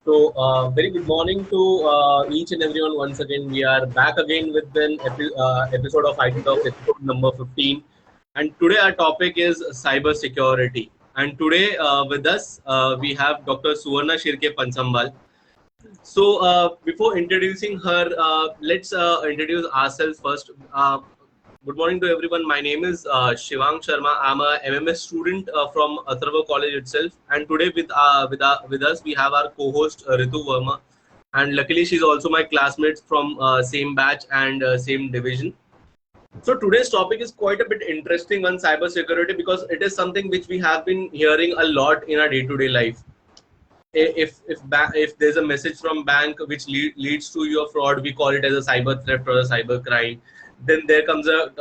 Very good morning to each and everyone. Once again, we are back again with an episode of IT Talks, episode number 15. And today our topic is cyber security. And today with us, we have Dr. Suvarna Pansambal. Before introducing her, let's introduce ourselves first. Good morning to everyone. My name is Shivang Sharma. I'm a MMS student from Atharva College itself, and today with us we have our co-host Ritu Verma, and luckily she's also my classmate from same batch and same division. So today's topic is quite a bit interesting on cybersecurity because it is something which we have been hearing a lot in our day-to-day life. If there's a message from bank which leads to your fraud, we call it as a cyber theft or a cyber crime. Then there comes a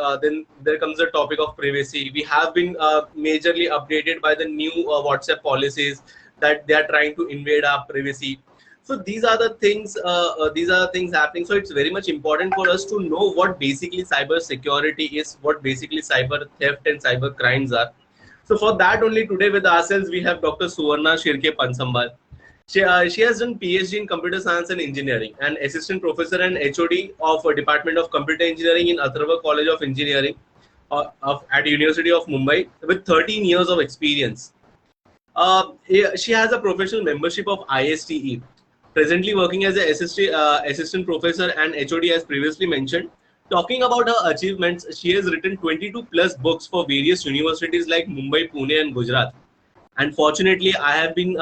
topic of privacy. We have been majorly updated by the new WhatsApp policies that they are trying to invade our privacy. So these are the things. These are the things happening. So it's very much important for us to know what basically cyber security is, what basically cyber theft and cyber crimes are. So for that only today with ourselves we have Dr. Suvarna Pansambal. She has done PhD in Computer Science and Engineering and Assistant Professor and HOD of Department of Computer Engineering in Atharva College of Engineering at University of Mumbai with 13 years of experience. She has a professional membership of ISTE. Presently working as an assistant professor and HOD as previously mentioned. Talking about her achievements, she has written 22 plus books for various universities like Mumbai, Pune and Gujarat. And fortunately, I have been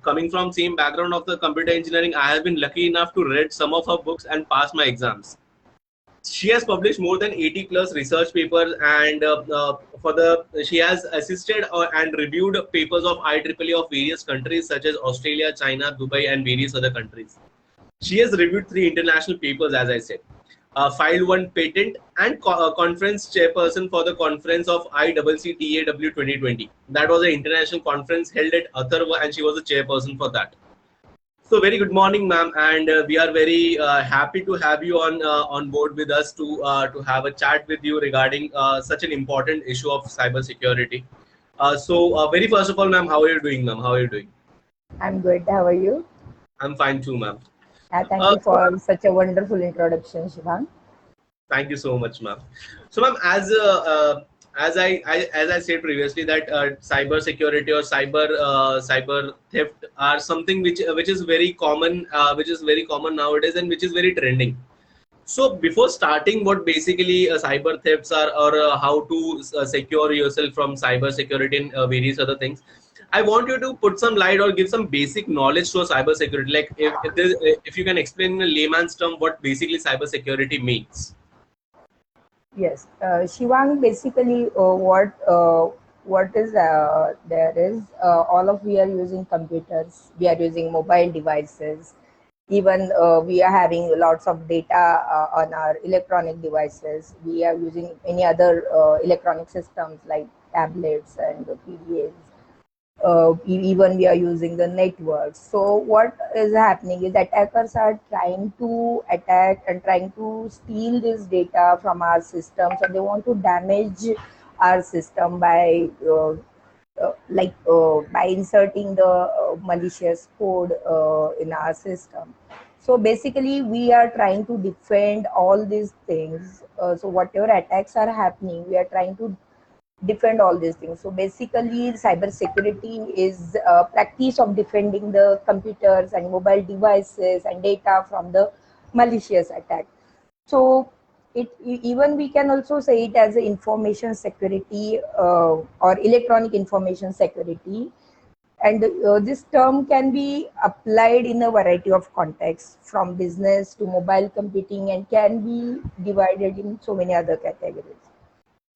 coming from same background of the computer engineering. I have been lucky enough to read some of her books and pass my exams. She has published more than 80 plus research papers, and she has assisted and reviewed papers of IEEE of various countries such as Australia, China, Dubai, and various other countries. She has reviewed 3 international papers, as I said. Filed 1 patent and conference chairperson for the conference of ICCTAW 2020. That was an international conference held at Atharva, and she was the chairperson for that. So very good morning, ma'am, and we are very happy to have you on board with us to have a chat with you regarding such an important issue of cyber security. Very first of all, ma'am, how are you doing, ma'am? How are you doing? I'm good. How are you? I'm fine too, ma'am. Thank you for such a wonderful introduction, Shivang. Thank you so much, ma'am. So, ma'am, as I said previously, that cyber security or cyber theft are something which is very common, nowadays, and which is very trending. So, before starting, what basically cyber thefts are, or how to secure yourself from cyber security and various other things, I want you to put some light or give some basic knowledge to a cyber security. Like if you can explain in a layman's term what basically cyber security means. Yes, Shivang, basically what is there is all of we are using computers, we are using mobile devices, even we are having lots of data on our electronic devices. We are using any other electronic systems like tablets and PDAs. Even we are using the networks. So what is happening is attackers are trying to attack and trying to steal this data from our system. So they want to damage our system by by inserting the malicious code in our system. So basically we are trying to defend all these things. So whatever attacks are happening, we are trying to defend all these things. So basically cyber security is a practice of defending the computers and mobile devices and data from the malicious attack. So even we can also say it as information security or electronic information security, and this term can be applied in a variety of contexts from business to mobile computing and can be divided in so many other categories.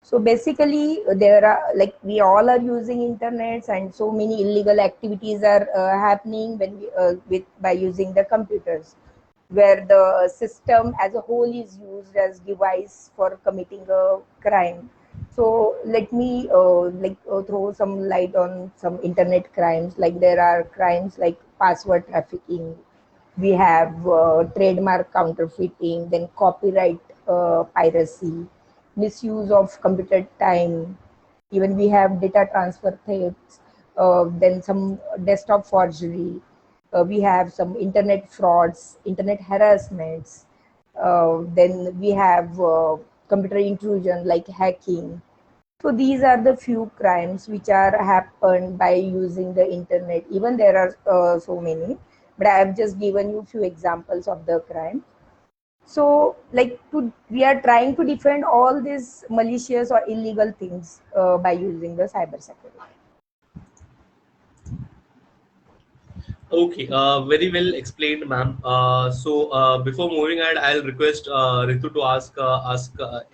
So basically there are, like, we all are using internets, and so many illegal activities are happening when we, by using the computers, where the system as a whole is used as device for committing a crime. So let me throw some light on some internet crimes. Like there are crimes like password trafficking, we have trademark counterfeiting, then copyright piracy, misuse of computer time, even we have data transfer thefts, then some desktop forgery, We have some internet frauds, internet harassments. Then we have computer intrusion like hacking. So these are the few crimes which are happened by using the internet. Even there are so many, but I have just given you few examples of the crime. So we are trying to defend all these malicious or illegal things by using the cyber security. Okay, very well explained, ma'am. Before moving ahead, I'll request Ritu to ask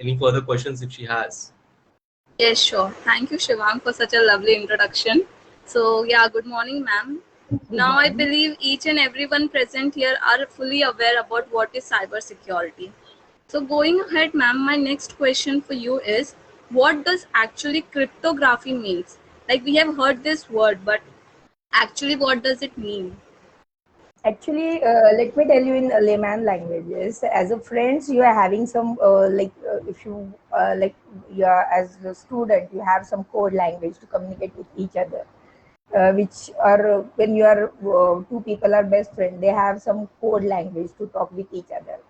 any further questions if she has. Yes, sure. Thank you, Shivang, for such a lovely introduction. So, yeah, good morning, ma'am. Good Now, I morning. believe each and everyone present here are fully aware about what is cybersecurity. So, going ahead, ma'am, my next question for you is, what does actually cryptography means? Like we have heard this word, but actually, what does it mean? Actually, let me tell you in layman languages. As a friends, you are having some if you you are as a student, you have some code language to communicate with each other. Which are when you are two people are best friends, they have some code language to talk with each other,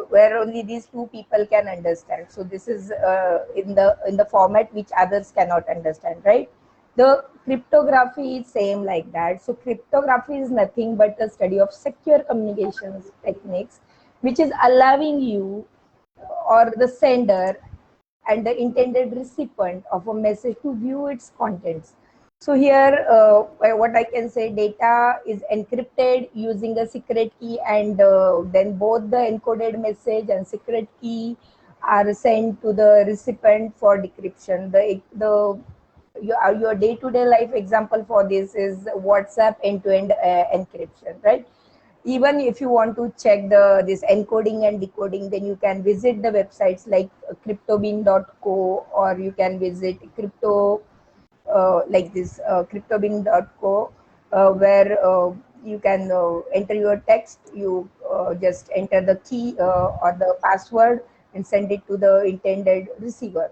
where only these two people can understand. So this is in the format which others cannot understand, right? The cryptography is same like that. So cryptography is nothing but the study of secure communications techniques, which is allowing you or the sender and the intended recipient of a message to view its contents. So here, what I can say, data is encrypted using a secret key, and then both the encoded message and secret key are sent to the recipient for decryption. Your day-to-day life example for this is WhatsApp end-to-end encryption, right? Even if you want to check this encoding and decoding, then you can visit the websites like cryptobin.co, or you can visit cryptobin.co, where you can enter your text. You just enter the key or the password and send it to the intended receiver.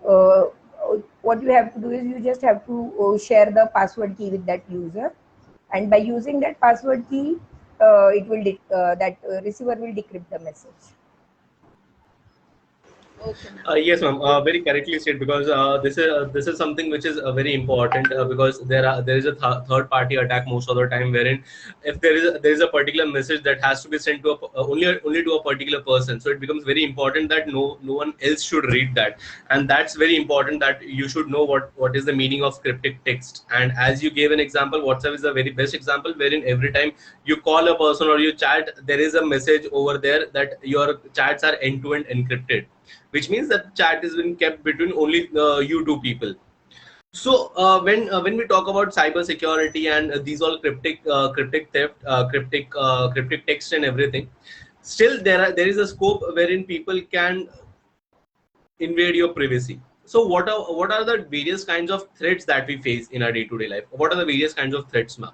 uh, what you have to do is you just have to share the password key with that user, and by using that password key, that receiver will decrypt the message. Okay, ma'am. Yes, ma'am. Very correctly said, because this is something which is very important, because there is a third party attack most of the time, wherein if there is a particular message that has to be sent to only to a particular person, so it becomes very important that no one else should read that, and that's very important that you should know what is the meaning of cryptic text. And as you gave an example, WhatsApp is the very best example, wherein every time you call a person or you chat, there is a message over there that your chats are end to end encrypted, which means that chat is being kept between only you two people. So when we talk about cyber security and these all cryptic theft, cryptic text and everything, still there is a scope wherein people can invade your privacy. So what are the various kinds of threats that we face in our day to day life? What are the various kinds of threats, ma'am?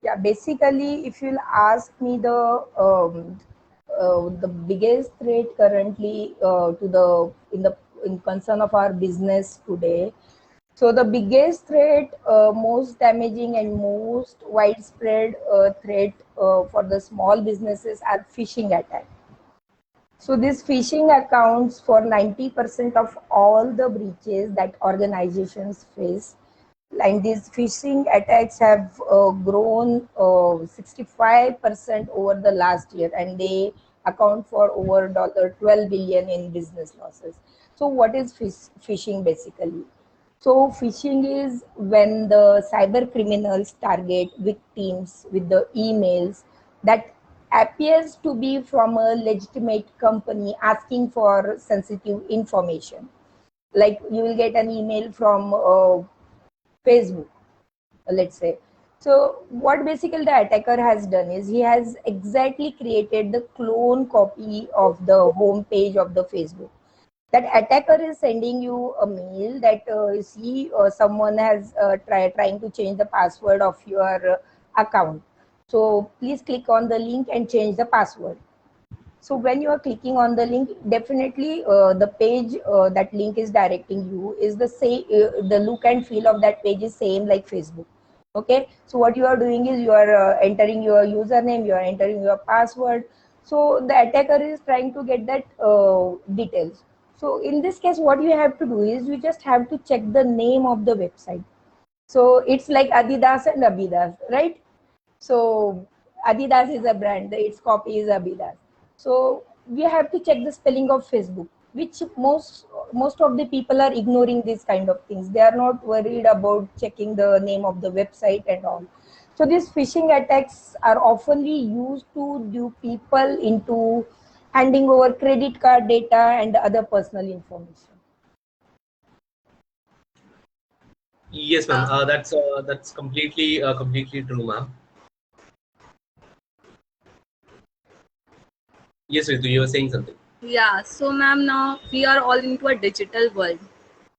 Yeah, basically, if you'll ask me, the biggest threat currently to the in concern of our business today. So the biggest threat, most damaging and most widespread threat for the small businesses are phishing attack. So this phishing accounts for 90% of all the breaches that organizations face. And these phishing attacks have grown 65% over the last year, and they account for over $12 billion in business losses. So what is phishing basically? So phishing is when the cyber criminals target victims with the emails that appears to be from a legitimate company asking for sensitive information. Like you will get an email from Facebook, let's say. So what basically the attacker has done is he has exactly created the clone copy of the home page of the Facebook. That attacker is sending you a mail that someone has trying to change the password of your account. So please click on the link and change the password. So when you are clicking on the link, definitely the page that link is directing you is the same. The look and feel of that page is same like Facebook. Okay, so what you are doing is you are entering your username, you are entering your password. So the attacker is trying to get that details. So in this case, what you have to do is you just have to check the name of the website. So it's like Adidas and Abidas, right? So Adidas is a brand, its copy is Adidas. So we have to check the spelling of Facebook, which most of the people are ignoring these kind of things. They are not worried about checking the name of the website and all. So these phishing attacks are oftenly used to dupe people into handing over credit card data and other personal information. Yes, ma'am. Yeah. That's completely true, ma'am. Yes, Ritu, you were saying something. Yeah, so ma'am, now we are all into a digital world,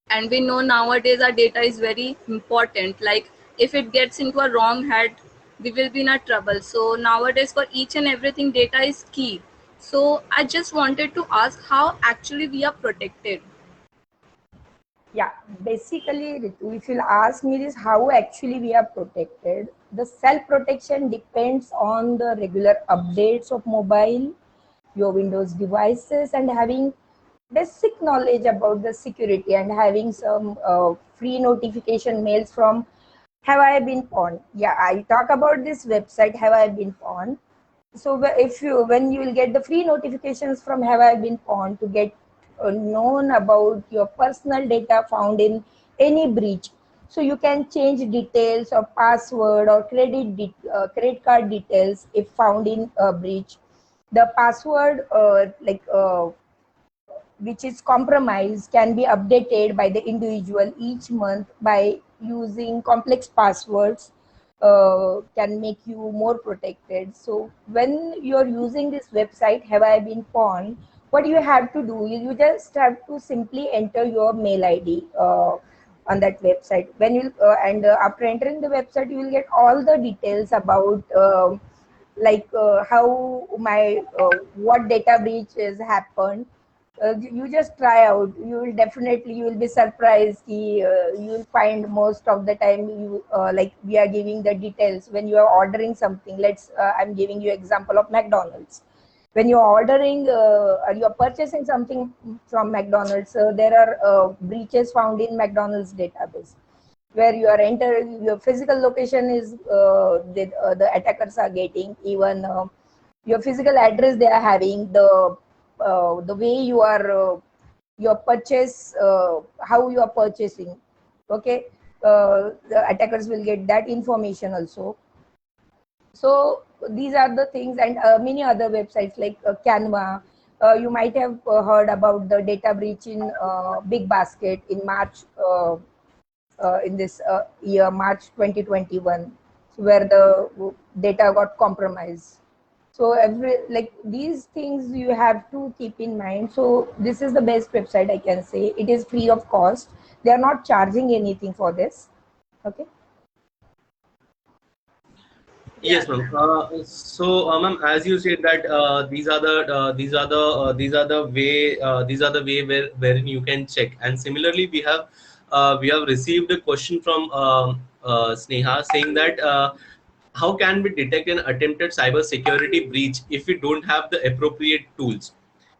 and we know nowadays our data is very important. Like if it gets into a wrong hand, we will be in a trouble. So nowadays, for each and everything, data is key. So I just wanted to ask how actually we are protected. Yeah, basically, Ritu, if you'll ask me this, how actually we are protected, the self protection depends on the regular updates of mobile, your Windows devices, and having basic knowledge about the security and having some free notification mails from Have I Been Pawned. Yeah, I talk about this website, Have I Been Pawned. So if you when you will get the free notifications from Have I Been Pawned to get known about your personal data found in any breach, so you can change details or password or credit card details if found in a breach. The password which is compromised can be updated by the individual each month by using complex passwords, can make you more protected. So when you're using this website, Have I Been Pawned, what you have to do is you just have to simply enter your mail ID on that website. When you and after entering the website, you will get all the details about how my what data breach has happened. You just try out, you will be surprised you will find most of the time you we are giving the details when you are ordering something. I'm giving you example of McDonald's. When you're ordering or you're purchasing something from McDonald's, there are breaches found in McDonald's database where you are entering your physical location is the attackers are getting, even your physical address they are having, the way you are your purchase, how you are purchasing. Okay, the attackers will get that information also. So these are the things, and many other websites like Canva. You might have heard about the data breach in Big Basket in March, in this year, March 2021, where the data got compromised. So these things you have to keep in mind. So this is the best website I can say. It is free of cost. They are not charging anything for this. Okay. Yeah. Yes, ma'am. Ma'am, as you said that these are the way wherein you can check. And similarly, we have received a question from Sneha saying that how can we detect an attempted cyber security breach if we don't have the appropriate tools?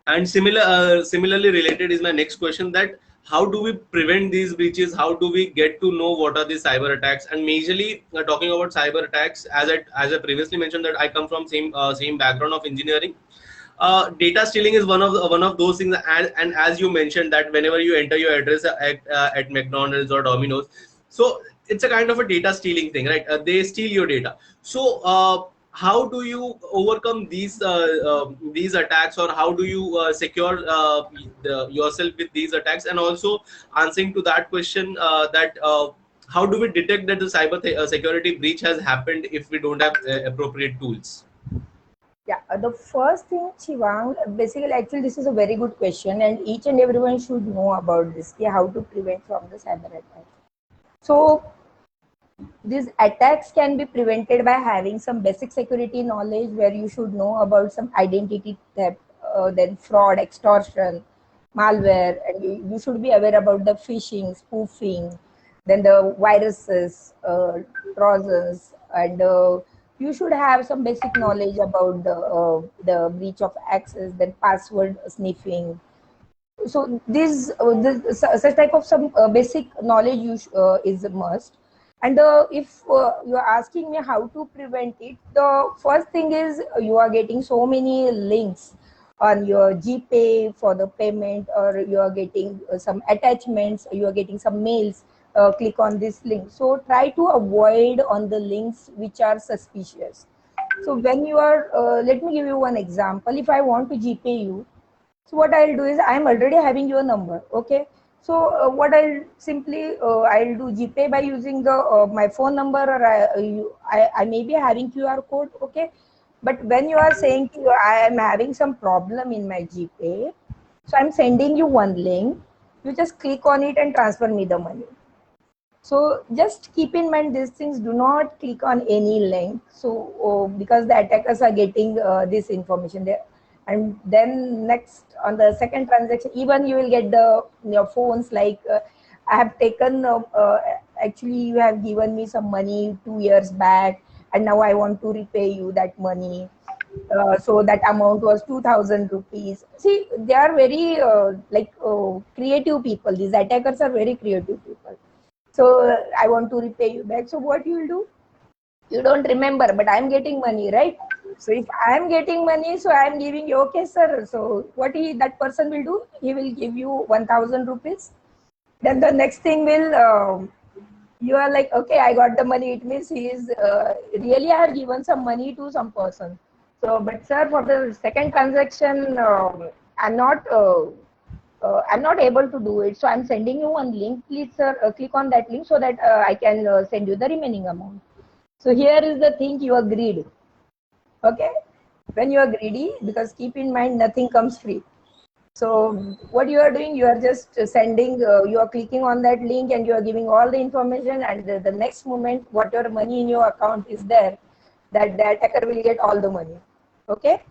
And similarly related is my next question, that how do we prevent these breaches? How do we get to know what are these cyber attacks? And majorly talking about cyber attacks, as I previously mentioned that I come from same background of engineering. Data stealing is one of those things, and as you mentioned that whenever you enter your address at McDonald's or Domino's, so it's a kind of a data stealing thing, right? They steal your data. So how do you overcome these attacks, or how do you secure yourself with these attacks? And also answering to that question, that how do we detect that the security breach has happened if we don't have appropriate tools? Yeah, the first thing, Shivang, basically, actually, this is a very good question, and each and everyone should know about this, how to prevent from the cyber attack. So, these attacks can be prevented by having some basic security knowledge where you should know about some identity theft, then fraud, extortion, malware, and you should be aware about the phishing, spoofing. then the viruses, trojans, and you should have some basic knowledge about the breach of access, then password sniffing. So this such type of some basic knowledge is a must. And if you are asking me how to prevent it, the first thing is you are getting so many links on your GPay for the payment, or you are getting some attachments, you are getting some mails. Click on this link. So try to avoid on the links which are suspicious. So when you are, let me give you one example. If I want to GPay you, so what I'll do is I'm already having your number, okay? So what I'll simply I'll do GPay by using the my phone number, or I may be having QR code, okay? But when you are saying I am having some problem in my GPay, so I'm sending you one link. You just click on it and transfer me the money. So just keep in mind these things. Do not click on any link. So because the attackers are getting this information there, and then next on the second transaction, even you will get your phones like I have taken. Actually, you have given me some money 2 years back, and now I want to repay you that money. So that amount was 2,000 rupees. See, they are very creative people. These attackers are very creative people. So I want to repay you back. So what you will do? You don't remember, but I'm getting money, right? So if I'm getting money, so I'm giving you, okay, sir. So what that person will do? He will give you 1,000 rupees. Then the next thing will, you are like, okay, I got the money. It means he is really I have given some money to some person. So, but sir, for the second transaction, I'm not. I'm not able to do it. So I'm sending you one link. Please, sir, click on that link so that I can send you the remaining amount. So here is the thing, you are greedy. Okay? When you are greedy, because keep in mind, nothing comes free. So what you are doing, you are just sending, you are clicking on that link and you are giving all the information, and the next moment, whatever money in your account is there, that the attacker will get all the money. Okay?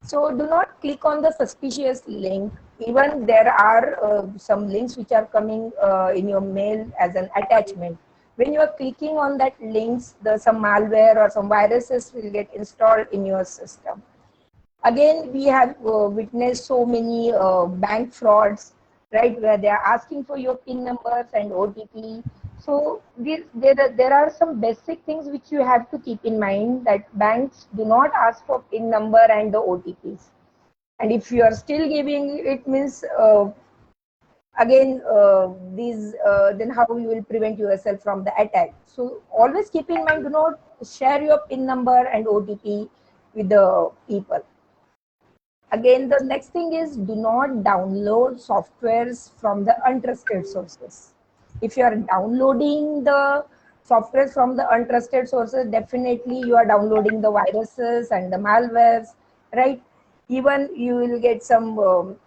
So do not click on the suspicious link. Even there are some links which are coming in your mail as an attachment. When you are clicking on that links, some malware or some viruses will get installed in your system. Again, we have witnessed so many bank frauds, right, where they are asking for your PIN numbers and OTP. So there are some basic things which you have to keep in mind, that banks do not ask for PIN number and the OTPs. And if you are still giving, it means again then how you will prevent yourself from the attack. So always keep in mind, do not share your PIN number and OTP with the people. Again, the next thing is, do not download softwares from the untrusted sources. If you are downloading the softwares from the untrusted sources, definitely you are downloading the viruses and the malwares, right? Even you will get some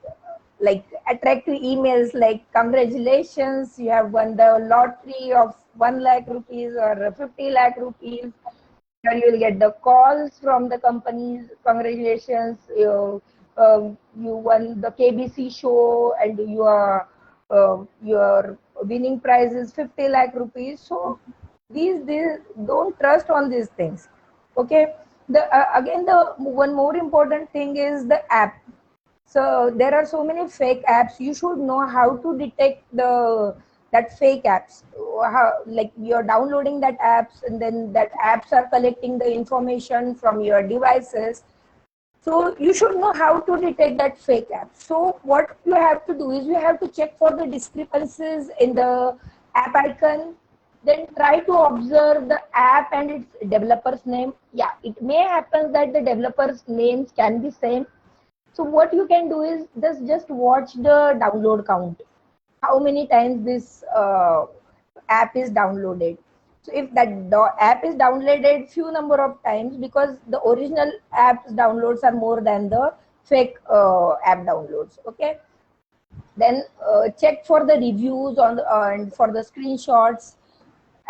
like attractive emails like, congratulations, you have won the lottery of 1 lakh rupees or 50 lakh rupees. Or you will get the calls from the companies, congratulations, you won the KBC show and your winning prize is 50 lakh rupees. So these don't trust on these things. Okay. Again, the one more important thing is the app. So there are so many fake apps. You should know how to detect that fake apps. How, like, you're downloading that apps, and then that apps are collecting the information from your devices. So you should know how to detect that fake app. So what you have to do is, you have to check for the discrepancies in the app icon. Then try to observe the app and its developer's name. Yeah, it may happen that the developer's names can be same. So what you can do is just watch the download count. How many times this app is downloaded. So if that app is downloaded few number of times, because the original app's downloads are more than the fake app downloads. Okay. Then check for the reviews on and for the screenshots,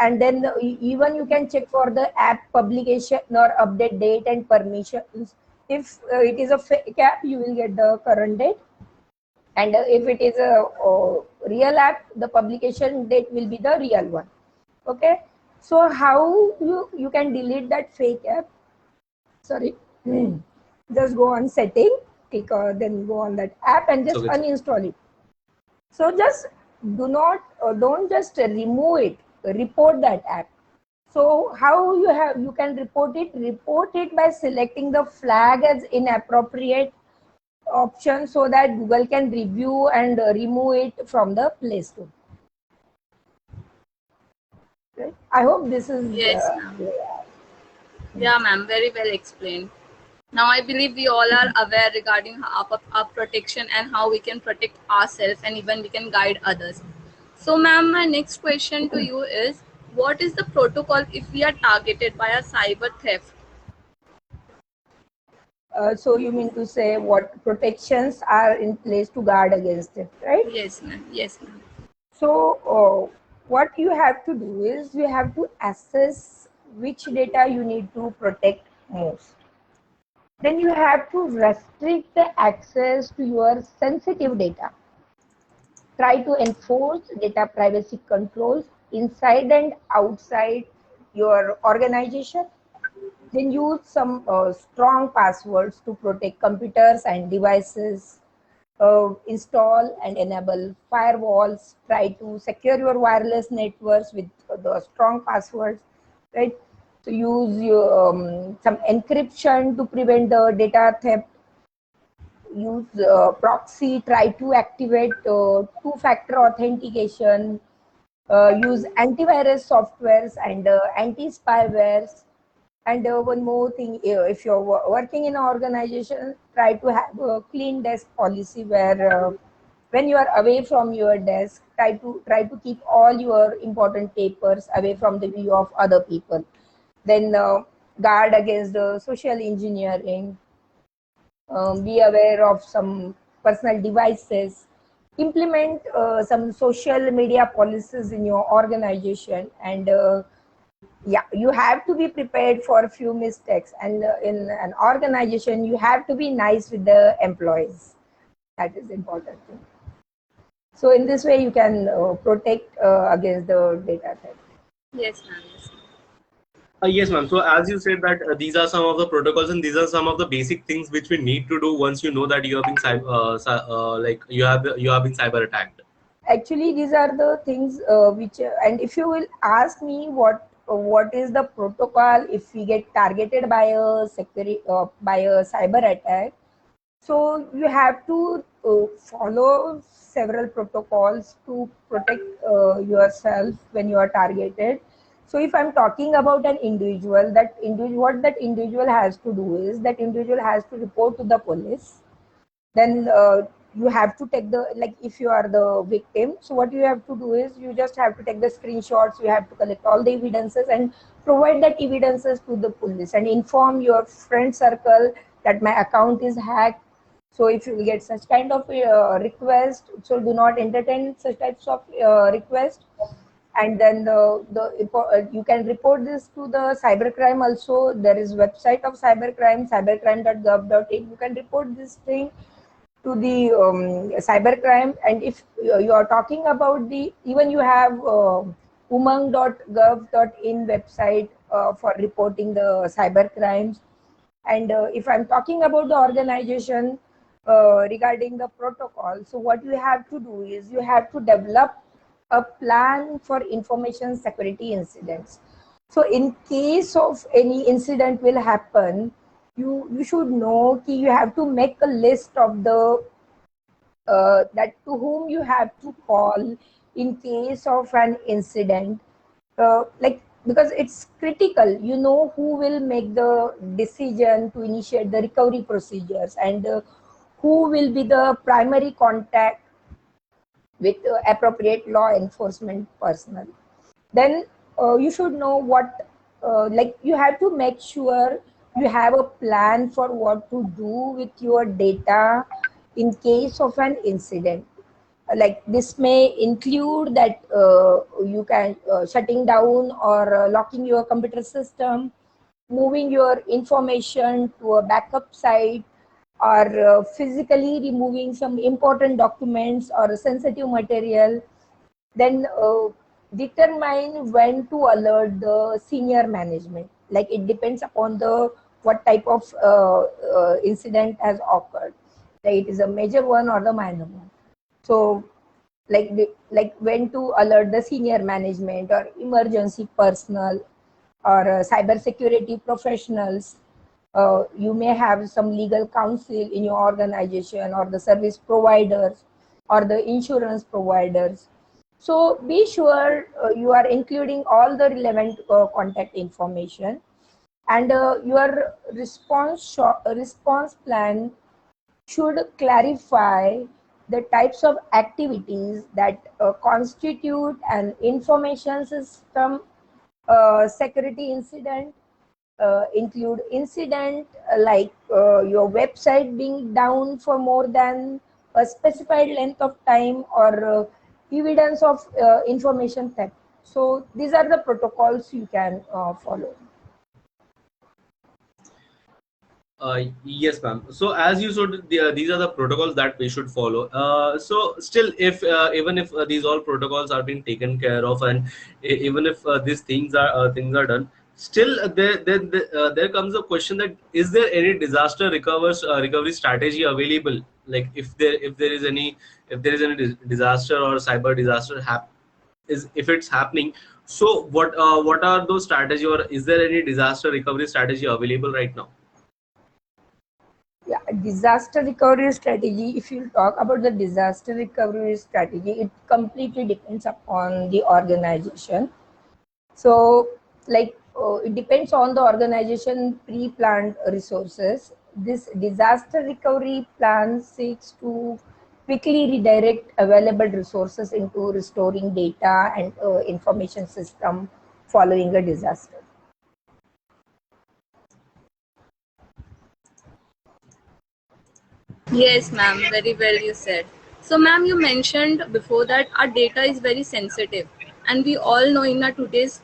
and then even you can check for the app publication or update date and permissions. If it is a fake app, you will get the current date. And if it is a real app, the publication date will be the real one. Okay, so how you can delete that fake app? Sorry, just go on setting, click then go on that app and just uninstall it. So just don't just remove it, report that app. So how you can report it? Report it by selecting the flag as inappropriate option so that Google can review and remove it from the Play Store. Right? I hope this is Yes, ma'am. Yeah, ma'am, very well explained. Now I believe we all are aware regarding our protection and how we can protect ourselves and even we can guide others. So ma'am, my next question to you is, what is the protocol if we are targeted by a cyber theft? So you mean to say what protections are in place to guard against it, right? Yes, ma'am. Yes, ma'am. So what you have to do is you have to assess which data you need to protect most. Then you have to restrict the access to your sensitive data. Try to enforce data privacy controls inside and outside your organization. Then use some strong passwords to protect computers and devices. Install and enable firewalls. Try to secure your wireless networks with the strong passwords, right? So use some encryption to prevent the data theft. Use proxy. Try to activate two-factor authentication. Use antivirus softwares and anti-spywares. And one more thing, if you're working in an organization, try to have a clean desk policy where when you are away from your desk, try to keep all your important papers away from the view of other people. Then guard against the social engineering. Be aware of some personal devices. Implement some social media policies in your organization, and yeah, you have to be prepared for a few mistakes. And in an organization, you have to be nice with the employees. That is important thing. So in this way, you can protect against the data theft. Yes, ma'am. Yes, ma'am. Yes, ma'am. So as you said that these are some of the protocols and these are some of the basic things which we need to do once you know that you have been like you have been cyber attacked. Actually, these are the things which, and if you will ask me what is the protocol if we get targeted by a by a cyber attack, so you have to follow several protocols to protect yourself when you are targeted. So if I'm talking about an individual, what that individual has to do is that individual has to report to the police. Then you have to take the, like if you are the victim, so what you have to do is you just have to take the screenshots, you have to collect all the evidences and provide that evidences to the police and inform your friend circle that my account is hacked. So if you get such kind of request, so do not entertain such types of request. And then you can report this to the cybercrime also. There is website of cybercrime, cybercrime.gov.in. You can report this thing to the cybercrime. And if you are talking about the, even you have umang.gov.in website for reporting the cyber crimes. And if I'm talking about the organization regarding the protocol, so what you have to do is you have to develop a plan for information security incidents. So in case of any incident will happen, you should know that you have to make a list of the that to whom you have to call in case of an incident, like because it's critical, you know who will make the decision to initiate the recovery procedures, and who will be the primary contact with appropriate law enforcement personnel. Then you should know what, like you have to make sure you have a plan for what to do with your data in case of an incident. Like this may include that you can shutting down or locking your computer system, moving your information to a backup site, or physically removing some important documents or sensitive material. Then determine when to alert the senior management. Like it depends upon the what type of incident has occurred. Like it is a major one or the minor one. So like when to alert the senior management or emergency personnel or cyber security professionals. You may have some legal counsel in your organization or the service providers or the insurance providers. So be sure you are including all the relevant contact information, and your response plan should clarify the types of activities that constitute an information system security incident. Include incident like your website being down for more than a specified length of time, or evidence of information theft. So these are the protocols you can follow. Yes, ma'am. So as you said, these are the protocols that we should follow. So still, if even if these all protocols are being taken care of, and even if these things are done, still there comes a question that is there any disaster recovery strategy available? Like if there is any disaster or cyber disaster is if it's happening. So what are those strategy, or is there any disaster recovery strategy available right now? Yeah, disaster recovery strategy. If you talk about the disaster recovery strategy, it completely depends upon the organization. So, like it depends on the organization pre-planned resources. This disaster recovery plan seeks to quickly redirect available resources into restoring data and information system following a disaster. Yes, ma'am, very well you said. So, ma'am, you mentioned before that our data is very sensitive, and we all know in our today's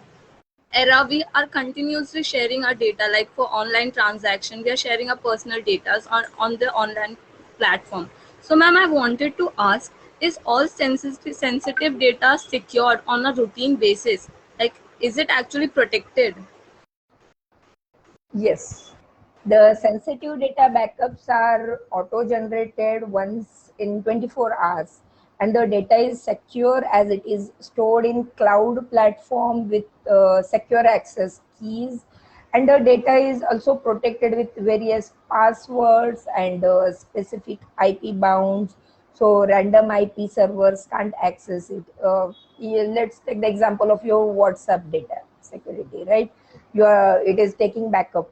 era we are continuously sharing our data. Like for online transaction, we are sharing our personal data on the online platform. So, ma'am, I wanted to ask: is all sensitive data secured on a routine basis? Like, is it actually protected? Yes, the sensitive data backups are auto-generated once in 24 hours, and the data is secure as it is stored in cloud platform with secure access keys, and the data is also protected with various passwords and specific IP bounds. So random IP servers can't access it. Yeah, let's take the example of your WhatsApp data security, right? It is taking backup,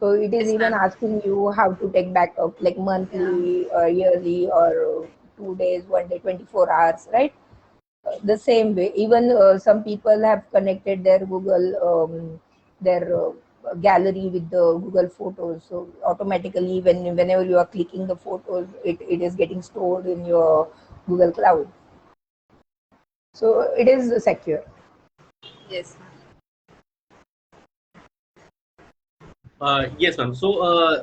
so it is Yes, even ma'am. asking you how to take backup, like Yeah. monthly or yearly or 2 days, 1 day, 24 hours, right? The same way, even some people have connected their Google, their gallery with the Google Photos. So automatically, whenever you are clicking the photos, it is getting stored in your Google Cloud. So it is secure. Yes. Yes, ma'am. So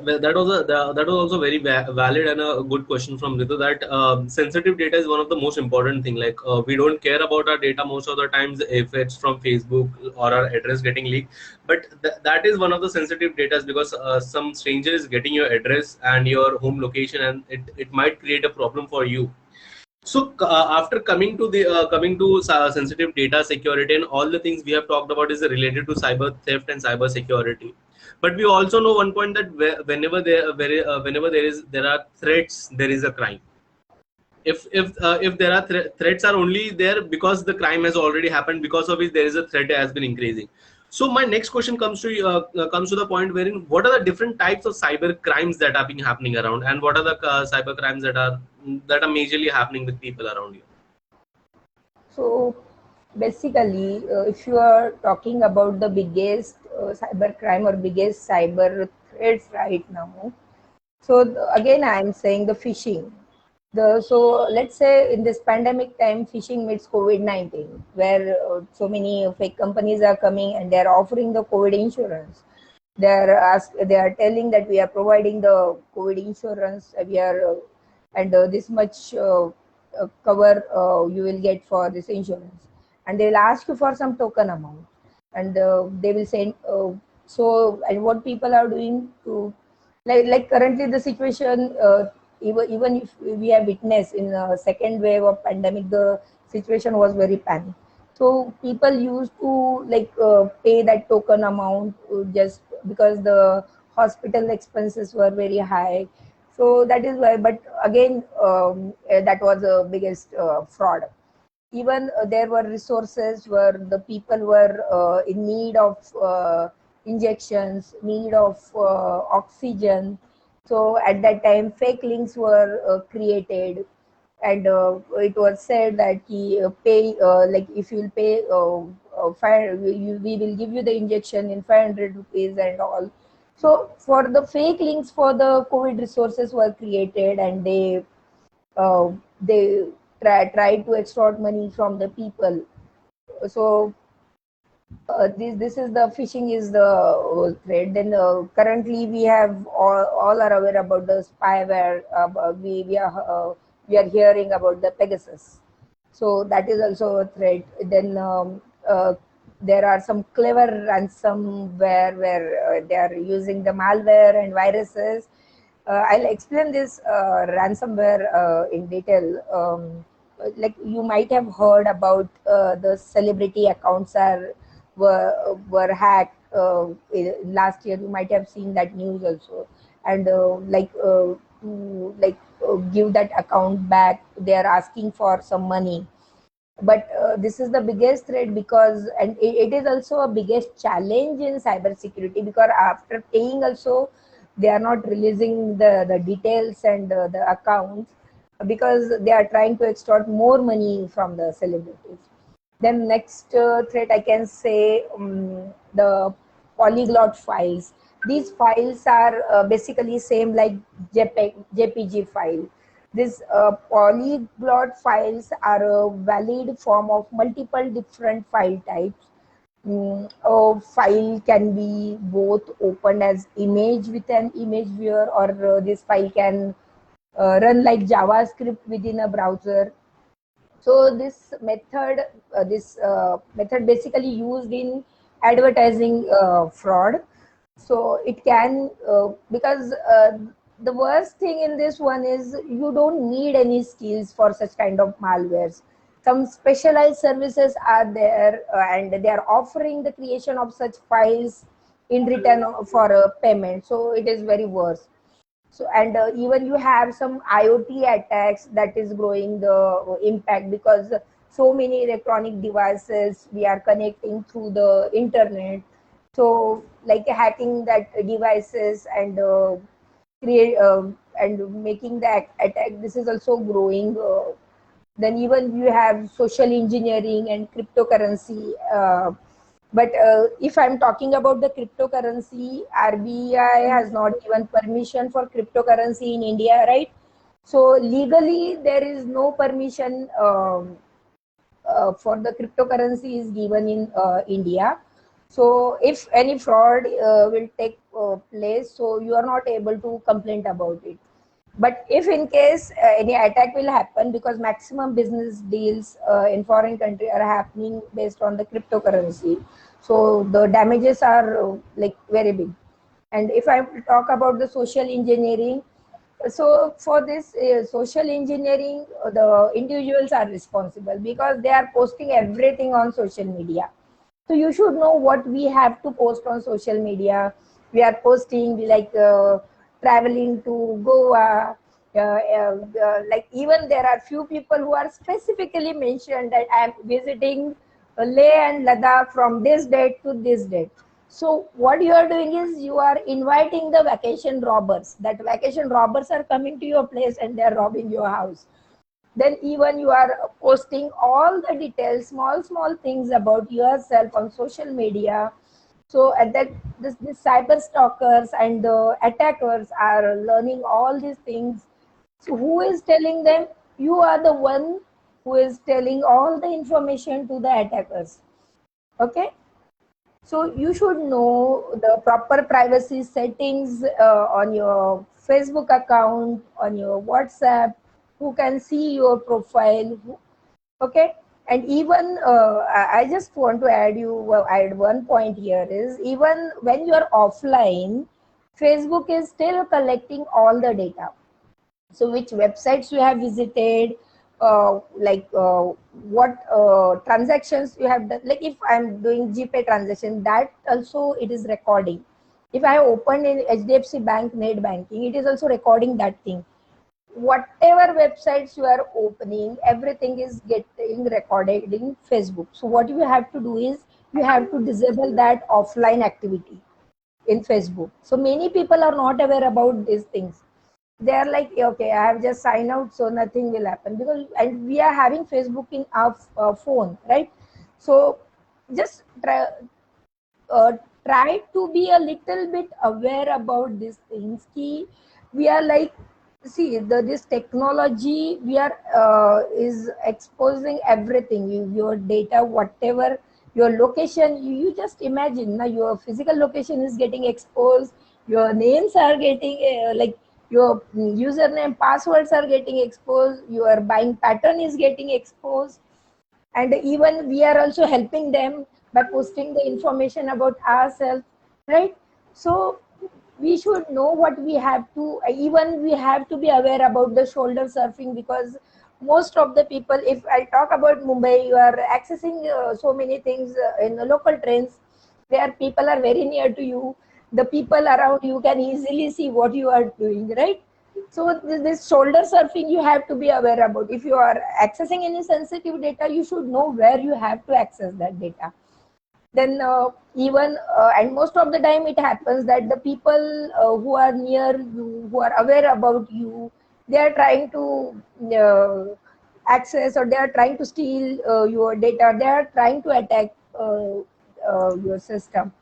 that was also very valid and a good question from Ritu, that sensitive data is one of the most important thing. Like we don't care about our data most of the times if it's from Facebook or our address getting leaked, but that is one of the sensitive data, because some stranger is getting your address and your home location, and it might create a problem for you. So after coming to sensitive data security and all the things we have talked about is related to cyber theft and cyber security. But we also know one point that whenever there are threats, there is a crime. If there are threats are only there because the crime has already happened, because of which there is a threat has been increasing. So my next question comes to the point wherein what are the different types of cyber crimes that are being happening around, and what are the cyber crimes that are majorly happening with people around you. So basically, if you are talking about the biggest cyber crime or biggest cyber threats right now, so again, I am saying the phishing. So let's say in this pandemic time, phishing meets COVID-19, where so many fake companies are coming and they are offering the COVID insurance. They are telling that we are providing the COVID insurance. We are and this much cover you will get for this insurance, and they will ask you for some token amount, and they will send. So and what people are doing to like currently the situation, even if we have witnessed in the second wave of pandemic, the situation was very panic. So people used to pay that token amount just because the hospital expenses were very high. So that is why, but again, that was the biggest fraud. Even there were resources where the people were in need of injections, need of oxygen. So at that time fake links were created, and it was said that he pay like if you'll pay we will give you the injection in 500 rupees and all. So for the fake links for the COVID resources were created, and uh, they tried to extort money from the people. So this is the phishing is the threat. Then currently we have all are aware about the spyware. We are hearing about the Pegasus. So that is also a threat. Then there are some clever ransomware where they are using the malware and viruses. I'll explain this ransomware in detail. Like you might have heard about the celebrity accounts were hacked last year. You might have seen that news also, and give that account back, they are asking for some money. But this is the biggest threat, because and it is also a biggest challenge in cybersecurity, because after paying also they are not releasing the details and the accounts, because they are trying to extort more money from the celebrities. Then next threat I can say, the polyglot files. These files are basically same like JPG file. These polyglot files are a valid form of multiple different file types. A file can be both opened as image with an image viewer, or this file can run like JavaScript within a browser. So this method basically used in advertising fraud. So it can because the worst thing in this one is you don't need any skills for such kind of malwares. Some specialized services are there, and they are offering the creation of such files in return for a payment. So it is very worse. So and even you have some IoT attacks that is growing the impact, because so many electronic devices we are connecting through the internet. So like hacking that devices and create and making the attack, this is also growing. Then even you have social engineering and cryptocurrency. But if I'm talking about the cryptocurrency, RBI has not given permission for cryptocurrency in India, right? So legally, there is no permission for the cryptocurrency is given in India. So if any fraud will take place, so you are not able to complain about it. But if in case any attack will happen, because maximum business deals in foreign country are happening based on the cryptocurrency, so the damages are like very big. And if I talk about the social engineering, so for this social engineering, the individuals are responsible, because they are posting everything on social media. So you should know what we have to post on social media. We are posting like traveling to Goa. Like even there are few people who are specifically mentioned that I am visiting Leh and Ladakh from this date to this date. So what you are doing is you are inviting the vacation robbers. That vacation robbers are coming to your place and they are robbing your house. Then even you are posting all the details, small things about yourself on social media. So at that this cyber stalkers and the attackers are learning all these things. So who is telling them? You are the one who is telling all the information to the attackers. Okay. So you should know the proper privacy settings on your Facebook account, on your WhatsApp, who can see your profile, okay. And even I just want to add one point here is, even when you are offline, Facebook is still collecting all the data. So which websites you have visited, what transactions you have done. Like if I'm doing GPay transaction, that also it is recording. If I opened in HDFC Bank net banking, it is also recording that thing. Whatever websites you are opening, everything is getting recorded in Facebook. So what you have to do is, you have to disable that offline activity in Facebook. So many people are not aware about these things. They are like, okay, I have just signed out, so nothing will happen, because and we are having Facebook in our phone, right? So just uh, try to be a little bit aware about these things. Ki we are like, see, this technology we are is exposing everything. Your data, whatever your location, you just imagine now, your physical location is getting exposed, your names are getting your username, passwords are getting exposed, your buying pattern is getting exposed. And even we are also helping them by posting the information about ourselves, right? So we should know what we have to, even we have to be aware about the shoulder surfing, because most of the people, if I talk about Mumbai, you are accessing so many things in the local trains, where people are very near to you, the people around you can easily see what you are doing, right? So this shoulder surfing you have to be aware about. If you are accessing any sensitive data, you should know where you have to access that data. Then even and most of the time it happens that the people who are near you, who are aware about you, they are trying to access, or they are trying to steal your data, they are trying to attack your system.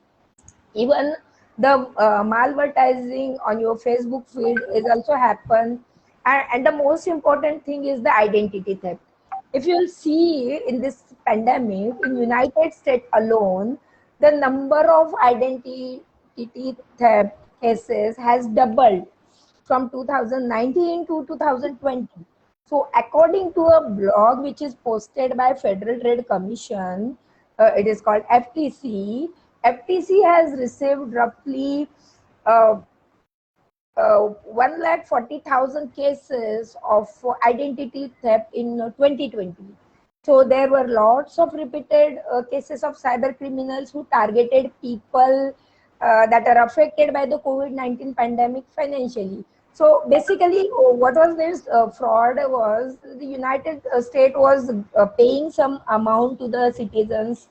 Even the malvertising on your Facebook feed is also happen. And the most important thing is the identity theft. If you'll see in this pandemic in United States alone, the number of identity theft cases has doubled from 2019 to 2020. So according to a blog which is posted by Federal Trade Commission, it is called FTC. FTC has received roughly uh, 1,40,000 cases of identity theft in 2020. So there were lots of repeated cases of cyber criminals who targeted people that are affected by the COVID-19 pandemic financially. So basically, what was this fraud was, the United States was paying some amount to the citizens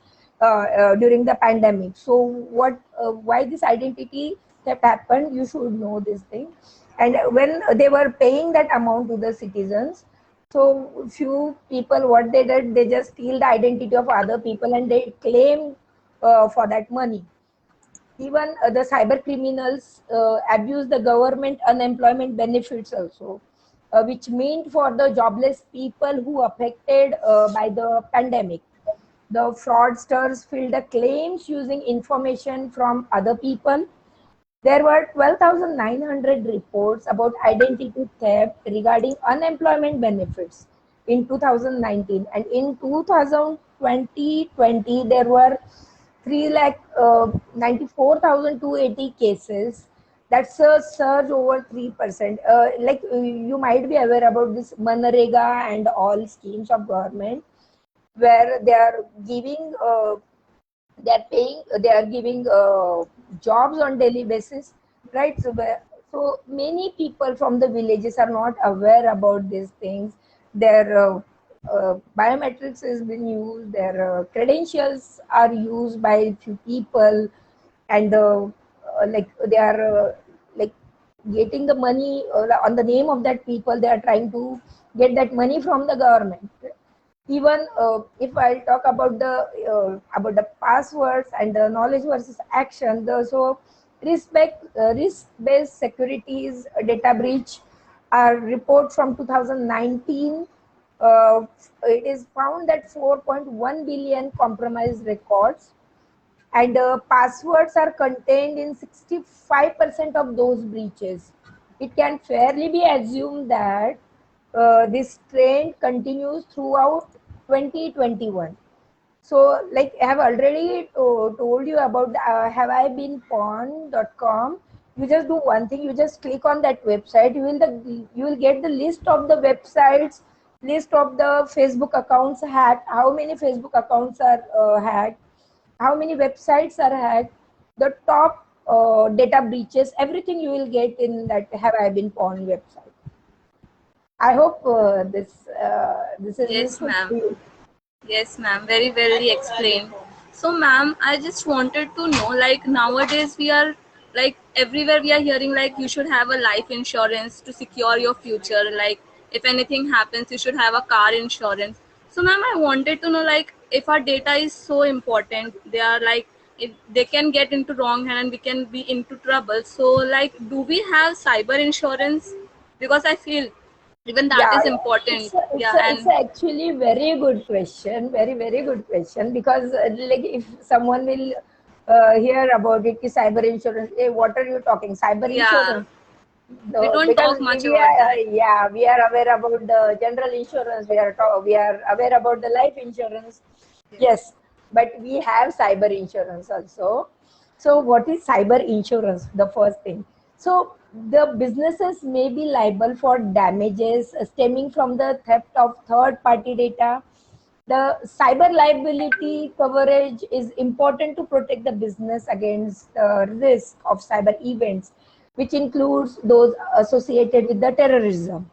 during the pandemic. So why this identity theft happened, you should know this thing. And when they were paying that amount to the citizens, so few people, what they did, they just steal the identity of other people and they claim for that money. Even the cyber criminals abuse the government unemployment benefits also, which meant for the jobless people who affected by the pandemic. The fraudsters filled the claims using information from other people. There were 12,900 reports about identity theft regarding unemployment benefits in 2019, and in 2020 there were 3,94,280 cases. That's a surge over 3%. You might be aware about this Manrega and all schemes of government, where they are giving they are giving jobs on daily basis, right? So so many people from the villages are not aware about these things. Their biometrics has been used, their credentials are used by few people, and they are like getting the money on the name of that people. They are trying to get that money from the government. Even if I talk about the passwords and the knowledge versus action, so risk-based securities data breach, our report from 2019, it is found that 4.1 billion compromised records, and passwords are contained in 65% of those breaches. It can fairly be assumed that this trend continues throughout 2021. So, like I have already told you about the, haveibeenpawn.com. You just do one thing. You just click on that website. You will get the list of the websites, list of the Facebook accounts hacked. How many Facebook accounts are hacked? How many websites are hacked? The top data breaches. Everything you will get in that Have I Been Pawn website. I hope this is Yes, useful to ma'am. you. Yes, ma'am. Very well explained. So, ma'am, I just wanted to know, like nowadays we are like everywhere we are hearing like you should have a life insurance to secure your future. Like if anything happens, you should have a car insurance. So, ma'am, I wanted to know like if our data is so important, they are like if they can get into wrong hand and we can be into trouble. So, like, do we have cyber insurance? Because I feel even that Yeah, is yeah. important. Yeah, It's and actually very good question, very good question, because like if someone will hear about it, ki cyber insurance, what are you talking? Cyber yeah, insurance? we don't Because talk much we about are that. yeah, we are aware about the general insurance. We are aware about the life insurance. Yes. Yes, but we have cyber insurance also. So, what is cyber insurance? The first thing. So, the businesses may be liable for damages stemming from the theft of third party data. The cyber liability coverage is important to protect the business against the risk of cyber events, which includes those associated with the terrorism.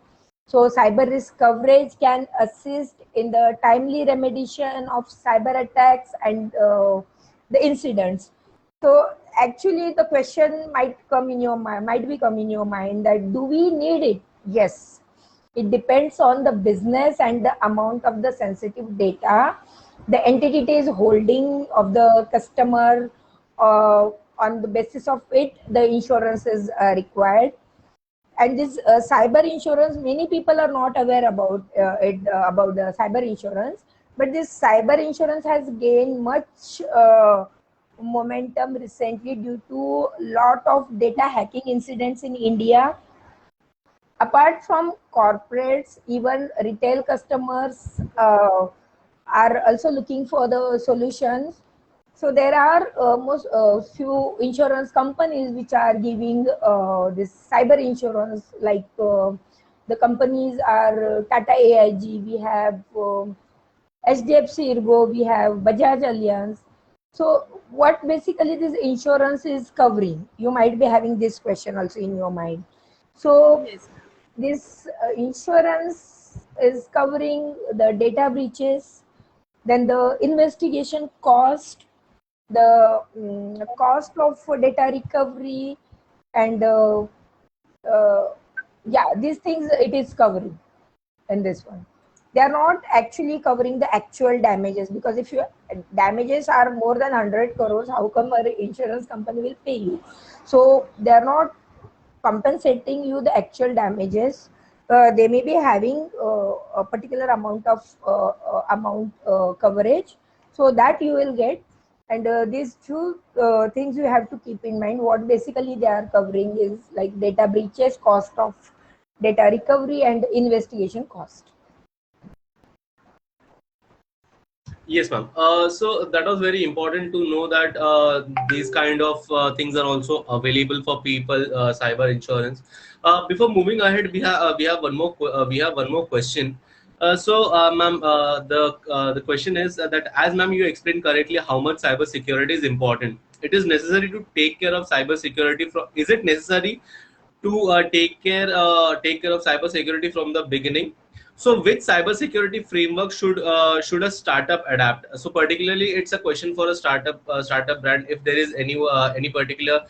So, cyber risk coverage can assist in the timely remediation of cyber attacks and the incidents. So, actually, the question might come in your mind, might be come in your mind that do we need it? Yes, it depends on the business and the amount of the sensitive data the entity is holding of the customer. On the basis of it, the insurance is required. And this cyber insurance, many people are not aware about it, about the cyber insurance, but this cyber insurance has gained much momentum recently due to lot of data hacking incidents in India. Apart from corporates, even retail customers are also looking for the solutions. So there are most few insurance companies which are giving this cyber insurance, like the companies are Tata AIG, we have HDFC Ergo, we have Bajaj Allianz. So what basically this insurance is covering? You might be having this question also in your mind. So Yes, ma'am. this insurance is covering the data breaches, then the investigation cost, the cost of data recovery, and yeah, these things it is covering in this one. They are not actually covering the actual damages, because if your damages are more than 100 crores, how come an insurance company will pay you? So they are not compensating you the actual damages. They may be having a particular amount of coverage, so that you will get. And these two things you have to keep in mind. What basically they are covering is like data breaches, cost of data recovery, and investigation cost. Yes, ma'am. So that was very important to know that these kind of things are also available for people, cyber insurance. Before moving ahead, we have one more question. Ma'am, the question is that as ma'am you explained correctly how much cyber security is important. It is necessary to take care of cyber security. From is it necessary to take care of cyber security from the beginning? So which cybersecurity framework should a startup adapt? So particularly, it's a question for a startup brand. If there is any particular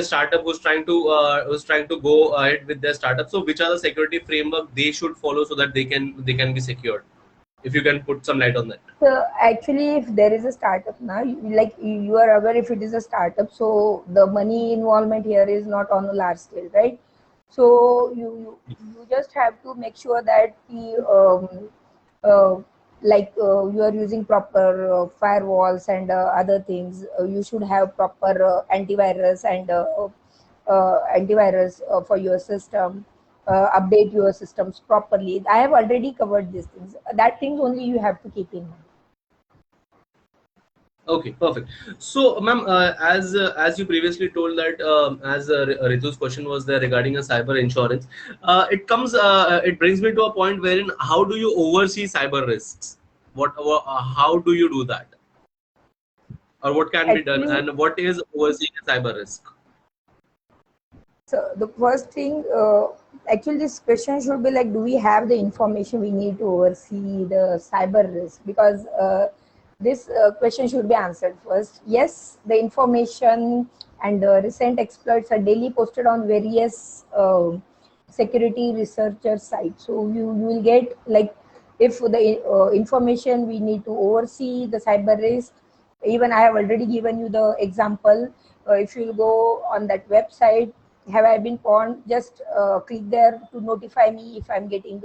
startup who's trying to go ahead with their startup, so which are the security framework they should follow so that they can be secured? If you can put some light on that. So actually, if there is a startup now, like you are aware, if it is a startup, so the money involvement here is not on a large scale, right? So you just have to make sure that the like you are using proper firewalls and other things. You should have proper antivirus and for your system. Update your systems properly. I have already covered these things. That things only you have to keep in mind. Okay, perfect. So, ma'am, as you previously told that as Ritu's question was there regarding a cyber insurance, it brings me to a point wherein how do you oversee cyber risks? How do you do that, or what can be done, Actually, and what is overseeing a cyber risk? so the first thing, actually, this question should be like, do we have the information we need to oversee the cyber risk? Because this question should be answered first. Yes, the information and the recent exploits are daily posted on various security researcher sites. So you will get like, if the information we need to oversee the cyber risk, even I have already given you the example. If you go on that website, have I been pawned, just click there to notify me if I'm getting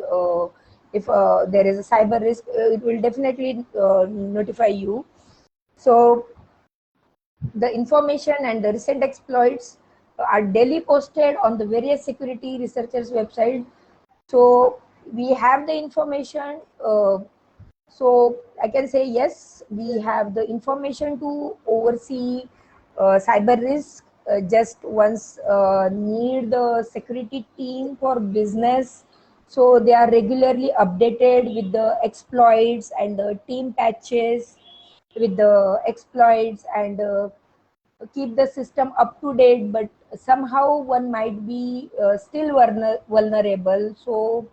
if there is a cyber risk. It will definitely notify you. So the information and the recent exploits are daily posted on the various security researchers website. So we have the information. So I can say yes, we have the information to oversee cyber risk. Just once need the security team for business, so they are regularly updated with the exploits and the team patches with the exploits, and keep the system up to date. But somehow one might be still vulnerable. So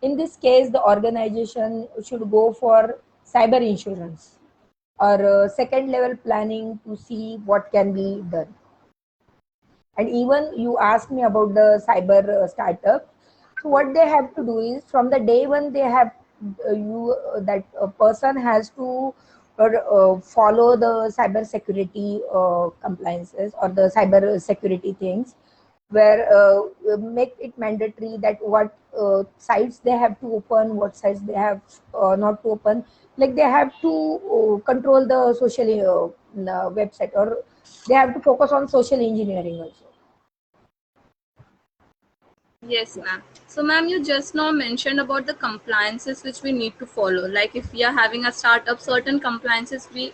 in this case, the organization should go for cyber insurance or second level planning to see what can be done. And even you asked me about the cyber startup. So what they have to do is, from the day when they have you that a person has to follow the cyber security compliances or the cyber security things, where make it mandatory that what sites they have to open, what sites they have not to open. Like they have to control the social website, or they have to focus on social engineering also. Yes, Yeah. ma'am. So, ma'am, you just now mentioned about the compliances which we need to follow. Like if we are having a startup, certain compliances we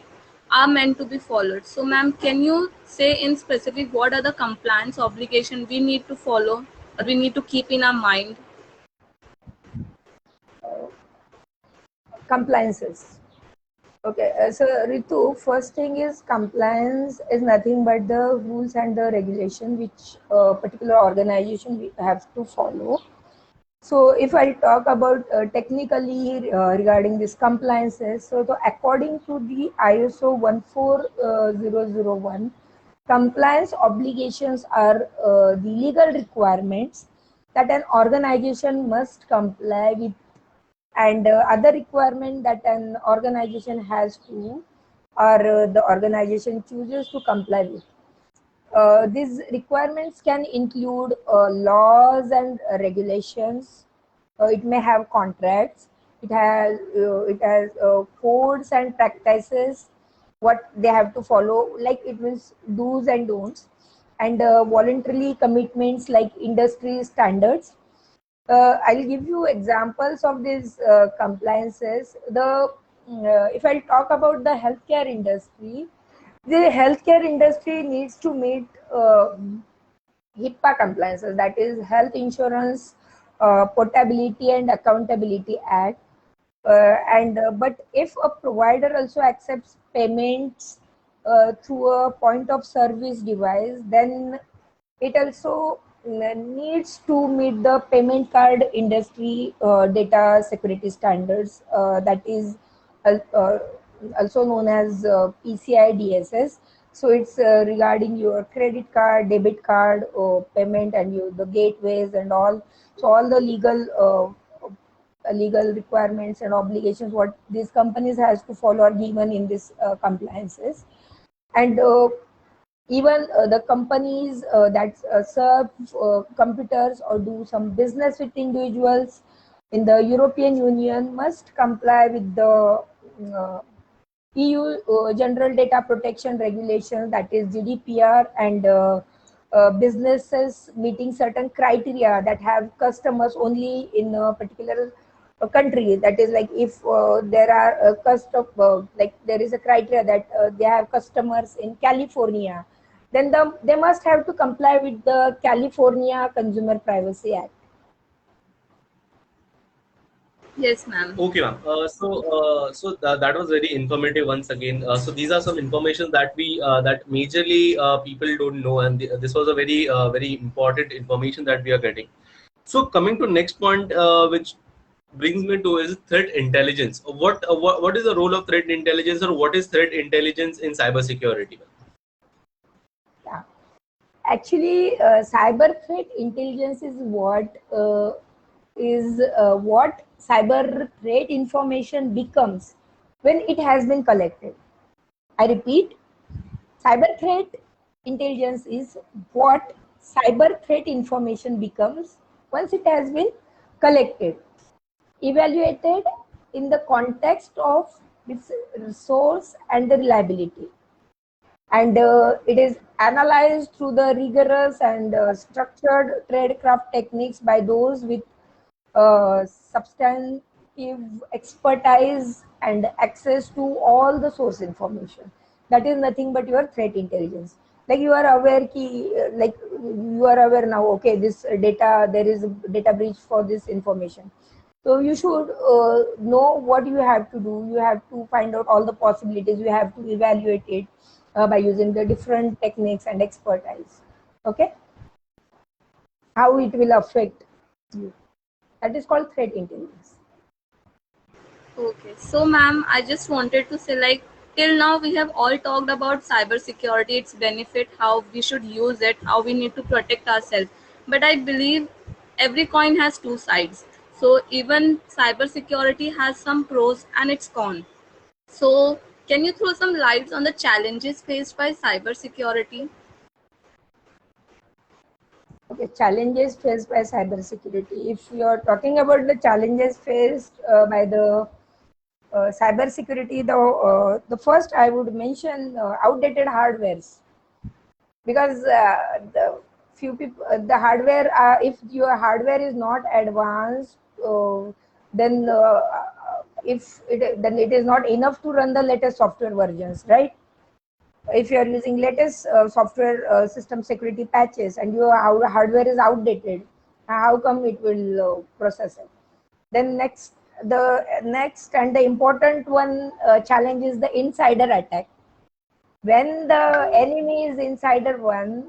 are meant to be followed. So, ma'am, can you say in specific what are the compliance obligation we need to follow or we need to keep in our mind? Compliances. Okay, so Ritu, first thing is, compliance is nothing but the rules and the regulation which a particular organization we have to follow. So if I talk about technically regarding this compliances, so according to the ISO 14001, compliance obligations are the legal requirements that an organization must comply with, and other requirement that an organization has to, or the organization chooses to comply with. These requirements can include laws and regulations. It may have contracts. It has codes and practices what they have to follow. Like it means do's and don'ts, and voluntarily commitments like industry standards. I'll give you examples of these compliances. If I talk about the healthcare industry, the healthcare industry needs to meet HIPAA compliances, that is Health Insurance Portability and Accountability Act. And but if a provider also accepts payments through a point of service device, then it also needs to meet the payment card industry data security standards, that is uh, also known as PCI DSS. So it's regarding your credit card, debit card, payment, and the gateways and all. So all the legal requirements and obligations what these companies has to follow are given in this compliances. And even the companies that serve computers or do some business with individuals, in the European Union must comply with the uh, EU General Data Protection Regulation, that is GDPR, and businesses meeting certain criteria that have customers only in a particular country. That is like if there are like there is a criteria that they have customers in California, then they must have to comply with the California Consumer Privacy Act. Yes, ma'am. Okay, ma'am. That was very informative once again. So these are some information that we that majorly people don't know, and this was a very important information that we are getting. So coming to next point, which brings me to is threat intelligence. What is the role of threat intelligence, or what is threat intelligence in cybersecurity? Yeah. Actually, cyber threat intelligence is what cyber threat information becomes when it has been collected. I repeat, cyber threat intelligence is what cyber threat information becomes once it has been collected, evaluated in the context of its source and the reliability, and it is analyzed through the rigorous and structured tradecraft techniques by those with substantive expertise and access to all the source information. That is nothing but your threat intelligence. Like you are aware like you are aware now, okay, this data, there is a data breach for this information, so you should know what you have to do. You have to find out all the possibilities. You have to evaluate it by using the different techniques and expertise. Okay, how it will affect you. That is called threat intelligence. Okay, so ma'am, I just wanted to say, like, till now we have all talked about cybersecurity, its benefit, how we should use it, how we need to protect ourselves. But I believe every coin has two sides. So even cybersecurity has some pros and its cons. So can you throw some lights on the challenges faced by cybersecurity? Okay, challenges faced by cybersecurity. If you are talking about the challenges faced by the cybersecurity, the first I would mention outdated hardwares, because the few people the hardware, if your hardware is not advanced, then if it then it is not enough to run the latest software versions, right? If you are using latest software system security patches and your hardware is outdated, how come it will process it? Then next and the important one challenge is the insider attack. When the enemy is insider one,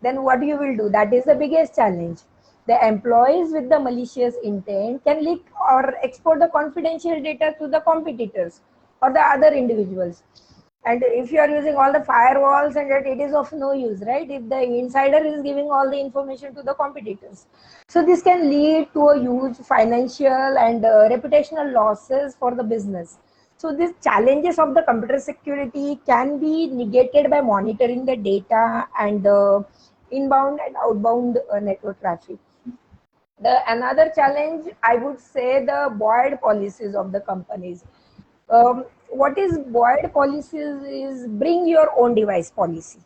then what you will do? That is the biggest challenge. The employees with the malicious intent can leak or export the confidential data to the competitors or the other individuals. And if you are using all the firewalls, and that, it is of no use, right? If the insider is giving all the information to the competitors, so this can lead to a huge financial and reputational losses for the business. So these challenges of the computer security can be negated by monitoring the data and inbound and outbound network traffic. The another challenge, I would say, the BOID policies of the companies. What is BOID policies is bring your own device policy.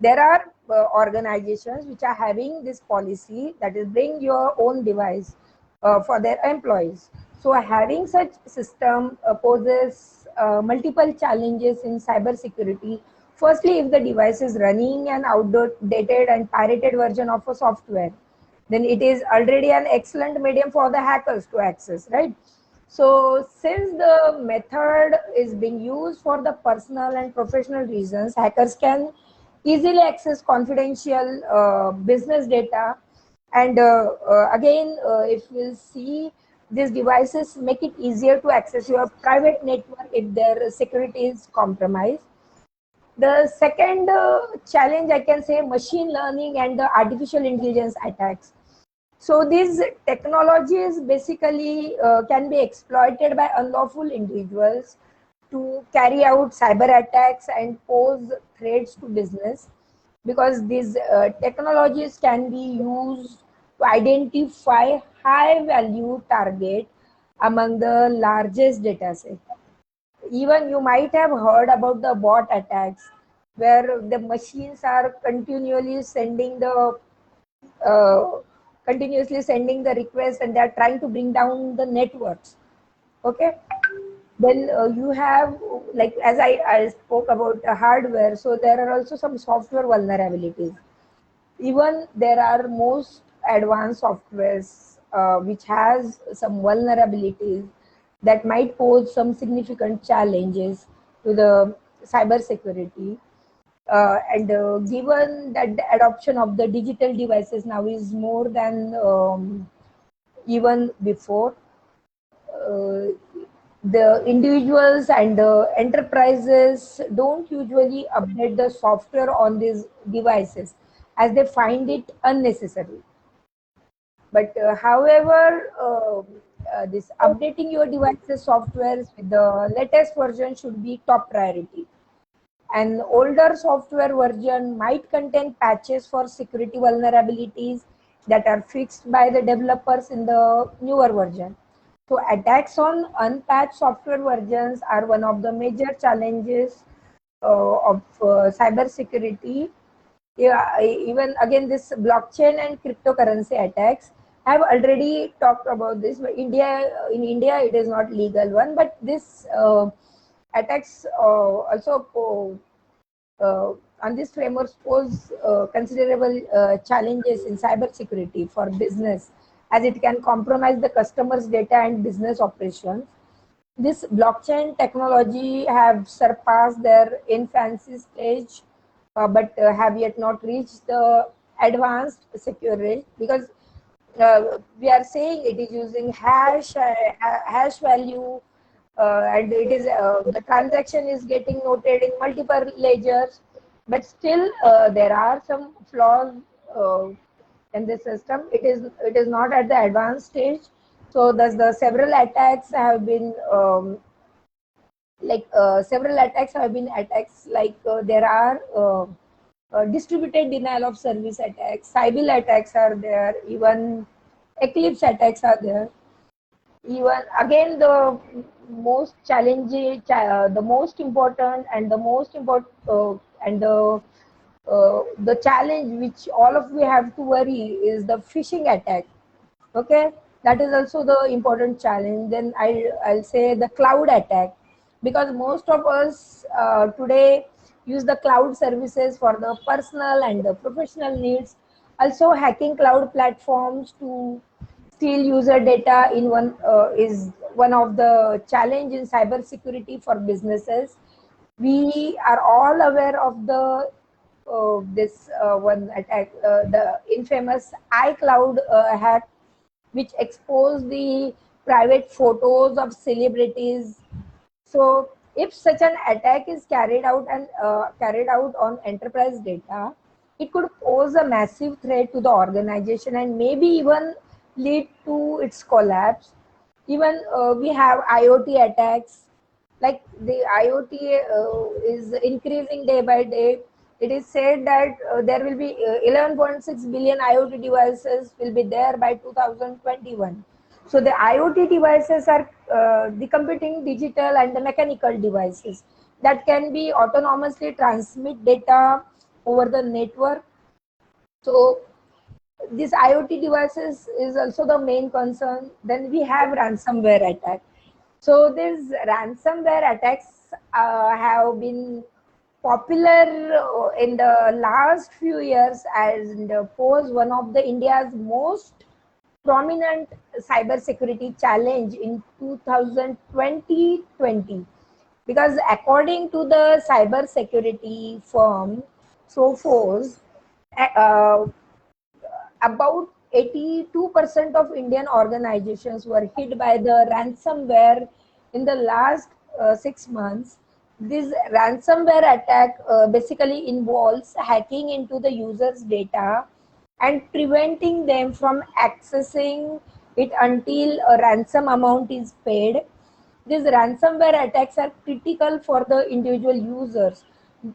There are organizations which are having this policy, that is bring your own device for their employees. So having such system poses multiple challenges in cybersecurity. Firstly, if the device is running an outdated and pirated version of a software, then it is already an excellent medium for the hackers to access, right? So since the method is being used for the personal and professional reasons, hackers can easily access confidential business data. And again, if we'll see, these devices make it easier to access your private network if their security is compromised. The second challenge, I can say, machine learning and the artificial intelligence attacks. So these technologies basically can be exploited by unlawful individuals to carry out cyber attacks and pose threats to business, because these technologies can be used to identify high value target among the largest data set. Even you might have heard about the bot attacks, where the machines are uh, continuously sending the request, and they are trying to bring down the networks. Okay, then you have, like, as I spoke about hardware, so there are also some software vulnerabilities. Even there are most advanced softwares which has some vulnerabilities that might pose some significant challenges to the cyber security. And given that the adoption of the digital devices now is more than even before, uh, the individuals and the enterprises don't usually update the software on these devices as they find it unnecessary. But however, this updating your devices softwares with the latest version should be top priority. An older software version might contain patches for security vulnerabilities that are fixed by the developers in the newer version. So attacks on unpatched software versions are one of the major challenges of cyber security. Yeah, even again, this blockchain and cryptocurrency attacks, I've already talked about this, but in India it is not legal one, but this attacks also on this framework pose considerable challenges in cybersecurity for business, as it can compromise the customer's data and business operations. This blockchain technology have surpassed their infancy stage, but have yet not reached the advanced security, because we are saying it is using hash value, and it is the transaction is getting noted in multiple ledgers, but still there are some flaws uh, in the system. It is not at the advanced stage. So thus the several attacks have been attacks, like there are distributed denial of service attacks, Sybil attacks are there, even Eclipse attacks are there. Even again, the most challenging, the most important, and the challenge which all of we have to worry is the phishing attack. Okay, that is also the important challenge. Then I'll say the cloud attack, because most of us today use the cloud services for the personal and the professional needs. Also, hacking cloud platforms to steal user data in one is one of the challenge in cybersecurity for businesses. We are all aware of the this one attack, the infamous iCloud hack, which exposed the private photos of celebrities. So, if such an attack is carried out on enterprise data, it could pose a massive threat to the organization and maybe even lead to its collapse. Even we have IoT attacks, like the IoT is increasing day by day. It is said that there will be 11.6 billion IoT devices will be there by 2021. So the IoT devices are the computing digital and the mechanical devices that can be autonomously transmit data over the network. So this IoT devices is also the main concern. Then we have ransomware attack. So these ransomware attacks have been popular in the last few years, and pose one of the India's most prominent cybersecurity challenge in 2020, because according to the cybersecurity firm Sophos, uh, about 82% of Indian organizations were hit by the ransomware in the last 6 months. This ransomware attack basically involves hacking into the user's data and preventing them from accessing it until a ransom amount is paid. These ransomware attacks are critical for the individual users,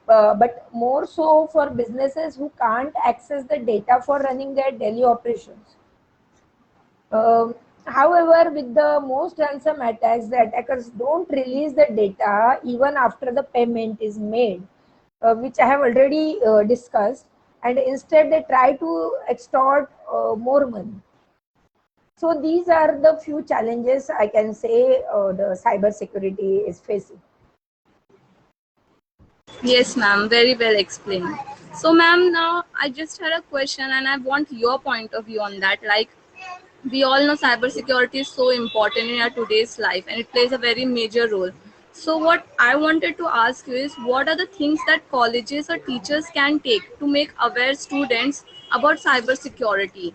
but more so for businesses who can't access the data for running their daily operations. However, with the most ransom attacks, the attackers don't release the data even after the payment is made, which I have already discussed, and instead they try to extort more money. So these are the few challenges I can say the cyber security is facing. Yes, ma'am. Very well explained. So, ma'am, now I just had a question and I want your point of view on that. Like, we all know cybersecurity is so important in our today's life and it plays a very major role. So, what I wanted to ask you is what are the things that colleges or teachers can take to make aware students about cybersecurity?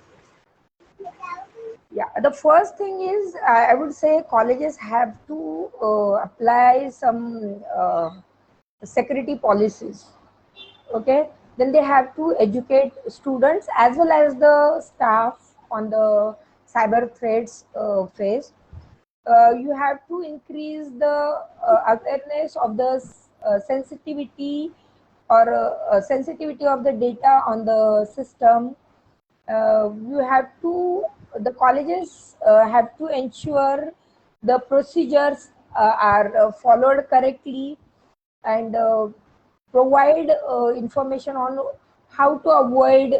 Yeah, the first thing is I would say colleges have to apply some security policies. Okay, then they have to educate students as well as the staff on the cyber threats phase. You have to increase the awareness of the sensitivity or sensitivity of the data on the system. You have to the colleges have to ensure the procedures are followed correctly, and provide information on how to avoid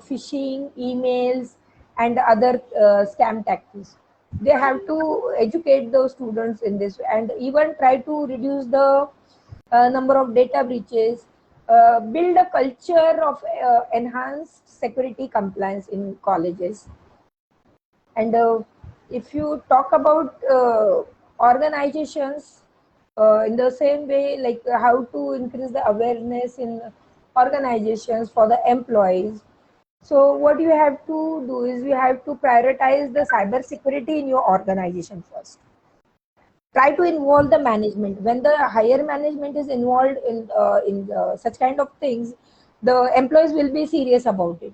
phishing emails and other scam tactics. They have to educate the students in this and even try to reduce the number of data breaches, build a culture of enhanced security compliance in colleges. And if you talk about organizations, in the same way, like how to increase the awareness in organizations for the employees. So what you have to do is you have to prioritize the cyber security in your organization first. Try to involve the management. When the higher management is involved in such kind of things, the employees will be serious about it.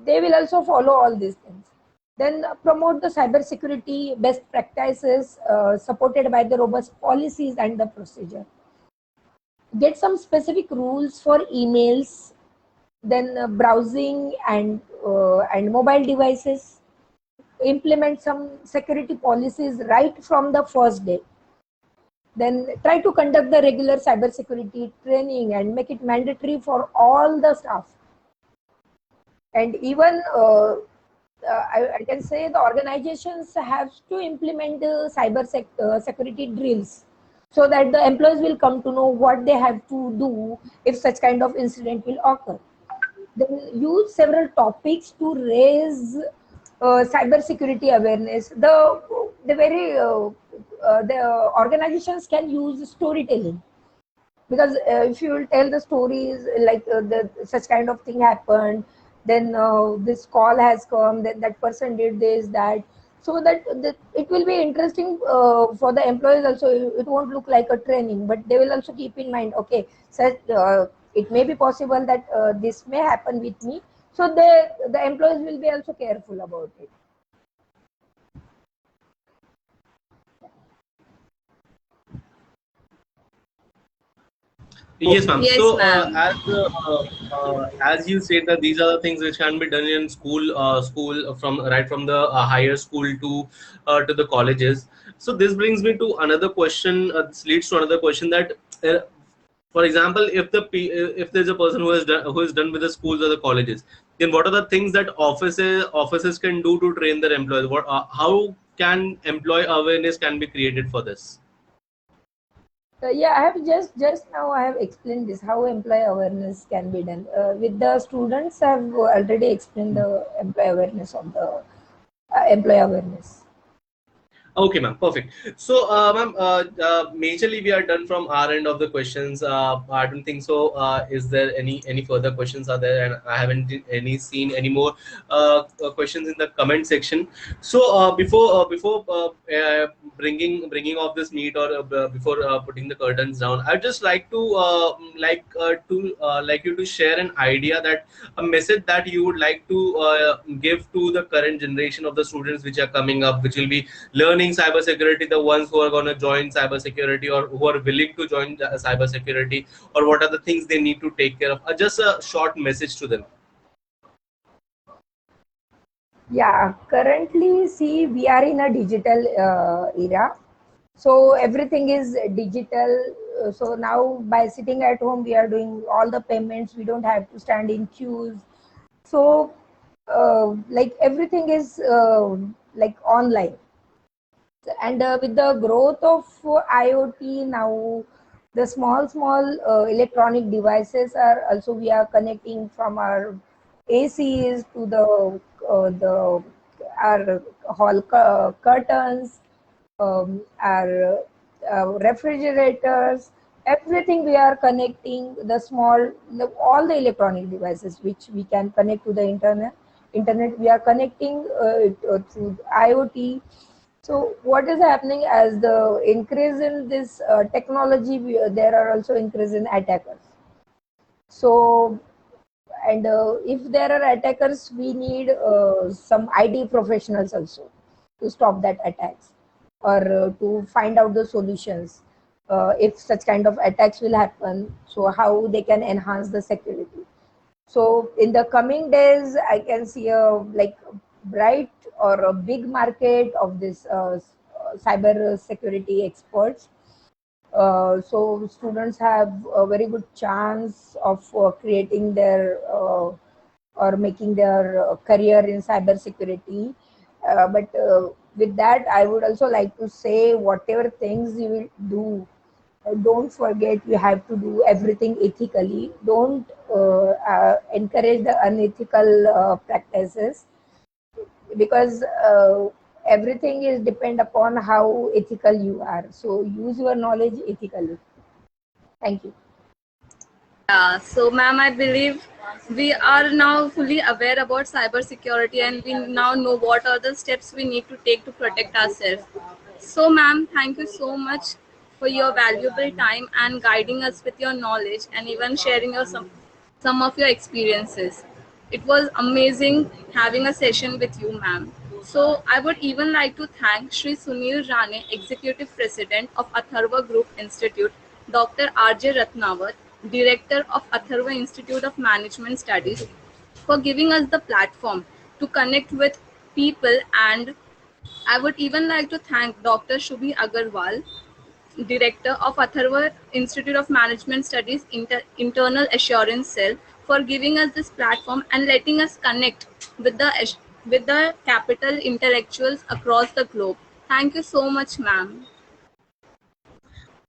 They will also follow all these things. Then promote the cyber security best practices supported by the robust policies and the procedure. Get some specific rules for emails, then browsing and mobile devices. Implement some security policies right from the first day. Then try to conduct the regular cyber security training and make it mandatory for all the staff. And even I can say the organizations have to implement the cyber security drills so that the employees will come to know what they have to do if such kind of incident will occur. Then use several topics to raise cyber security awareness. The organizations can use storytelling, because if you will tell the stories like such kind of thing happened, then this call has come, then that person did this that, so that it will be interesting for the employees also. It won't look like a training, but they will also keep in mind, okay, such it may be possible that this may happen with me, so the employees will be also careful about it. Yes, ma'am. Yes, So, ma'am. as you said that these are the things which can be done in school from right from the higher school to the colleges. So this brings me to another question. This leads to another question that, for example, if there's a person who is done with the schools or the colleges, then what are the things that offices can do to train their employees? How can employee awareness can be created for this? Yeah, I have just now I have explained this how employee awareness can be done with the students. I have already explained the employee awareness of the employee awareness. Okay, ma'am. Perfect. So, ma'am, majorly we are done from our end of the questions. I don't think so. Is there any further questions are there? And I haven't seen any more questions in the comment section. So, before bringing off this meet, or before putting the curtains down, I'd just like to like you to share an idea, that a message that you would like to give to the current generation of the students which are coming up, which will be learning cybersecurity, the ones who are going to join cybersecurity or who are willing to join cybersecurity, or what are the things they need to take care of? Just a short message to them. Yeah, currently, see, we are in a digital era. So everything is digital. So now by sitting at home, we are doing all the payments. We don't have to stand in queues. So like everything is like online. And with the growth of IoT now, the small electronic devices are also, we are connecting from our ACs to the our hall curtains, our refrigerators, everything we are connecting the all the electronic devices which we can connect to the internet we are connecting through IoT. So what is happening as the increase in this technology, there are also increase in attackers. So, and if there are attackers, we need some IT professionals also to stop that attacks or to find out the solutions. If such kind of attacks will happen, so how they can enhance the security. So in the coming days, I can see a like bright or a big market of this cyber security experts. So students have a very good chance of creating their or making their career in cyber security. But with that, I would also like to say whatever things you will do, don't forget you have to do everything ethically. Don't encourage the unethical practices, because everything is depend upon how ethical you are. So use your knowledge ethically. Thank you. Yeah, so ma'am, I believe we are now fully aware about cybersecurity and we now know what are the steps we need to take to protect ourselves. So ma'am, thank you so much for your valuable time and guiding us with your knowledge and even sharing some of your experiences. It was amazing having a session with you, ma'am. So I would even like to thank Sri Sunil Rane, Executive President of Atharva Group Institute, Dr. R.J. Ratnawat, Director of Atharva Institute of Management Studies, for giving us the platform to connect with people. And I would even like to thank Dr. Shubhi Agarwal, Director of Atharva Institute of Management Studies Internal Assurance Cell, for giving us this platform and letting us connect with the capital intellectuals across the globe. Thank you so much, ma'am.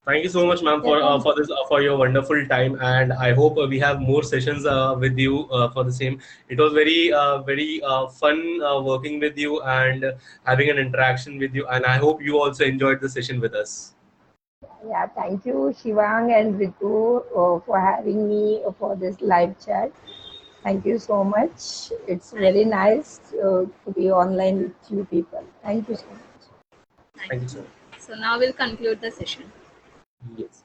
Thank you so much, ma'am, Yeah. for this for your wonderful time, and I hope we have more sessions with you for the same. It was very fun working with you and having an interaction with you, and I hope you also enjoyed the session with us. Yeah, thank you, Shivang and Ritu, for having me for this live chat. Thank you so much. It's Thank very nice to be online with you people. Thank you so much. thank Thank you so you. much. So now we'll conclude the session. Yes.